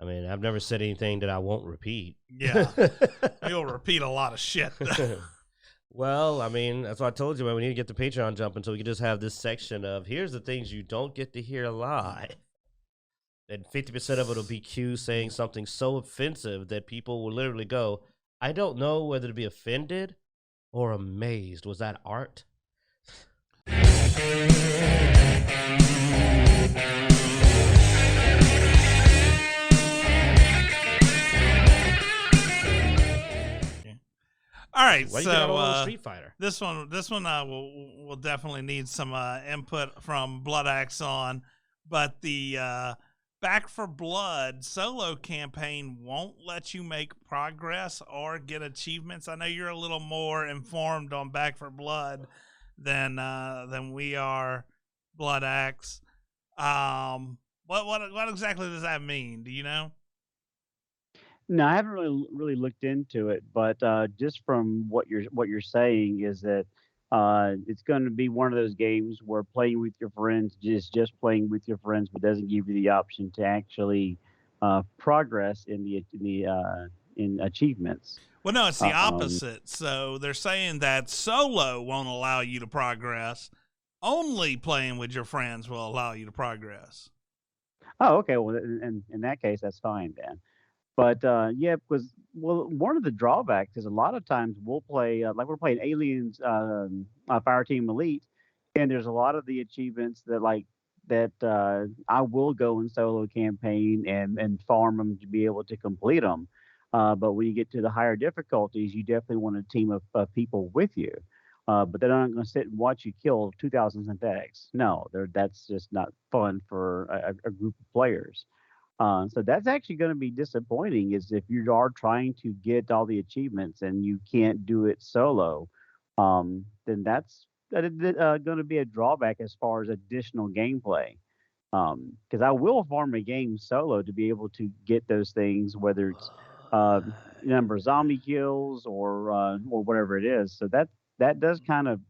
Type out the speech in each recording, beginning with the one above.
I mean, I've never said anything that I won't repeat. Yeah, you'll repeat a lot of shit. Well, I mean, that's what I told you, man. We need to get the Patreon jumping so we can just have this section of here's the things you don't get to hear live. And 50% of it will be Q saying something so offensive that people will literally go, I don't know whether to be offended or amazed. Was that art? All right, Why you get out on Street Fighter? This one will definitely need some input from Blood Axe on, but the Back for Blood solo campaign won't let you make progress or get achievements. I know you're a little more informed on Back for Blood than we are, Blood Axe. What exactly does that mean? Do you know? No, I haven't really looked into it, but just from what you're saying is that it's going to be one of those games where playing with your friends just playing with your friends, but doesn't give you the option to actually progress in achievements. Well, no, it's the opposite. So they're saying that solo won't allow you to progress. Only playing with your friends will allow you to progress. Oh, okay. Well, in that case, that's fine then. But yeah, because one of the drawbacks is a lot of times we'll play like we're playing Aliens Fireteam Elite, and there's a lot of the achievements that I will go in solo campaign and farm them to be able to complete them. But when you get to the higher difficulties, you definitely want a team of people with you. But they're not going to sit and watch you kill 2,000 synthetics. No, that's just not fun for a group of players. So that's actually going to be disappointing is if you are trying to get all the achievements and you can't do it solo, then that's going to be a drawback as far as additional gameplay. Because I will farm a game solo to be able to get those things, whether it's number of zombie kills or whatever it is. So that does kind of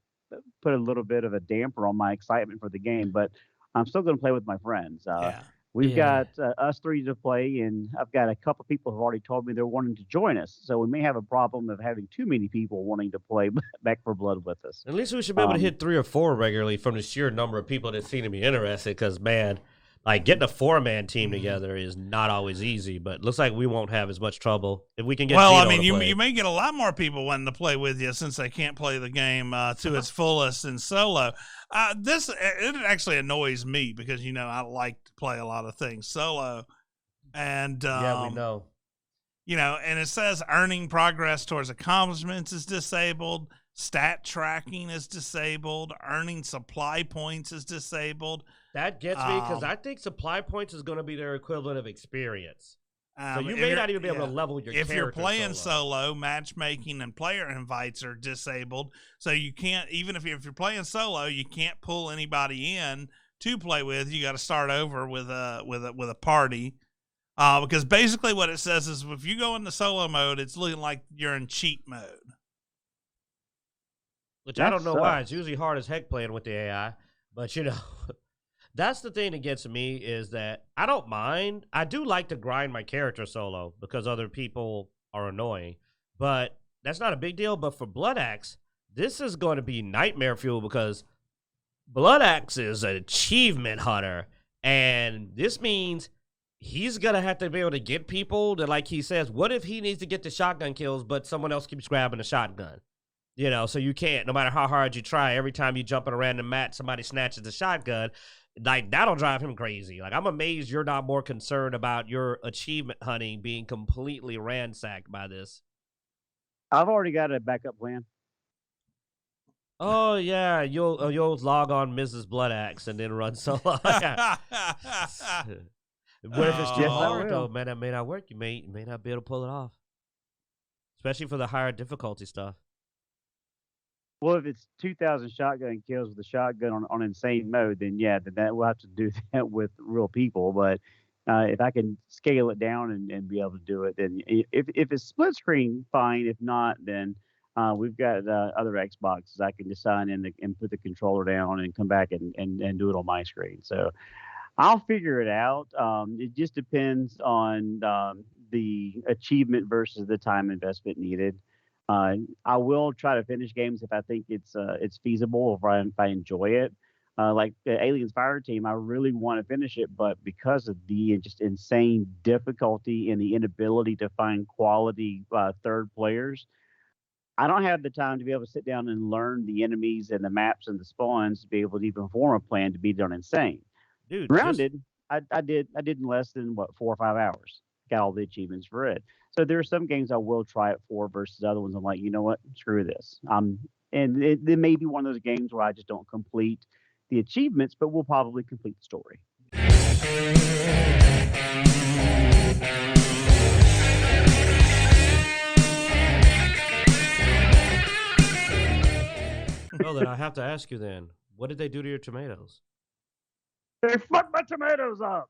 put a little bit of a damper on my excitement for the game, but I'm still going to play with my friends. Yeah. We've got us three to play, and I've got a couple people who've already told me they're wanting to join us. So we may have a problem of having too many people wanting to play Back for Blood with us. At least we should be able to hit 3 or 4 regularly from the sheer number of people that seem to be interested. Because, man, like getting a 4-man team together is not always easy. But looks like we won't have as much trouble if we can get. Well, Tito I mean, to play. you may get a lot more people wanting to play with you since they can't play the game to its fullest in solo. It actually annoys me because I like to play a lot of things solo, and yeah, we know. And it says earning progress towards accomplishments is disabled, stat tracking is disabled, earning supply points is disabled. That gets me because I think supply points is going to be their equivalent of experience. So you may not even be able to level your character. If you're playing solo, matchmaking and player invites are disabled. So you can't, even if you're playing solo, you can't pull anybody in to play with. You got to start over with a party. Because basically what it says is if you go into solo mode, it's looking like you're in cheat mode. Which I don't know why. It's usually hard as heck playing with the AI. But, that's the thing that gets me is that I don't mind. I do like to grind my character solo because other people are annoying. But that's not a big deal. But for Blood Axe, this is going to be nightmare fuel because Blood Axe is an achievement hunter. And this means he's going to have to be able to get people that, like he says, what if he needs to get the shotgun kills, but someone else keeps grabbing the shotgun? So you can't, no matter how hard you try, every time you jump in a random match, somebody snatches the shotgun. Like, that'll drive him crazy. Like, I'm amazed you're not more concerned about your achievement hunting being completely ransacked by this. I've already got a backup plan. Oh, yeah. You'll log on Mrs. Blood Axe and then run solo. What if it's too hard, though? Man, that may not work. You may not be able to pull it off. Especially for the higher difficulty stuff. Well, if it's 2,000 shotgun kills with a shotgun on insane mode, then that we'll have to do that with real people. But if I can scale it down and be able to do it, then if it's split screen, fine. If not, then we've got other Xboxes I can just sign in and put the controller down and come back and do it on my screen. So I'll figure it out. It just depends on the achievement versus the time investment needed. I will try to finish games if I think it's feasible, if I enjoy it. Like the Aliens Fire Team, I really want to finish it, but because of the just insane difficulty and the inability to find quality third players, I don't have the time to be able to sit down and learn the enemies and the maps and the spawns to be able to even form a plan to be done insane. Dude, just Grounded, I did in less than what 4 or 5 hours. Got all the achievements for it. So there are some games I will try it for versus other ones. I'm like, you know what, screw this. And it may be one of those games where I just don't complete the achievements, but we'll probably complete the story. well, then I have to ask you then, what did they do to your tomatoes? They fucked my tomatoes up.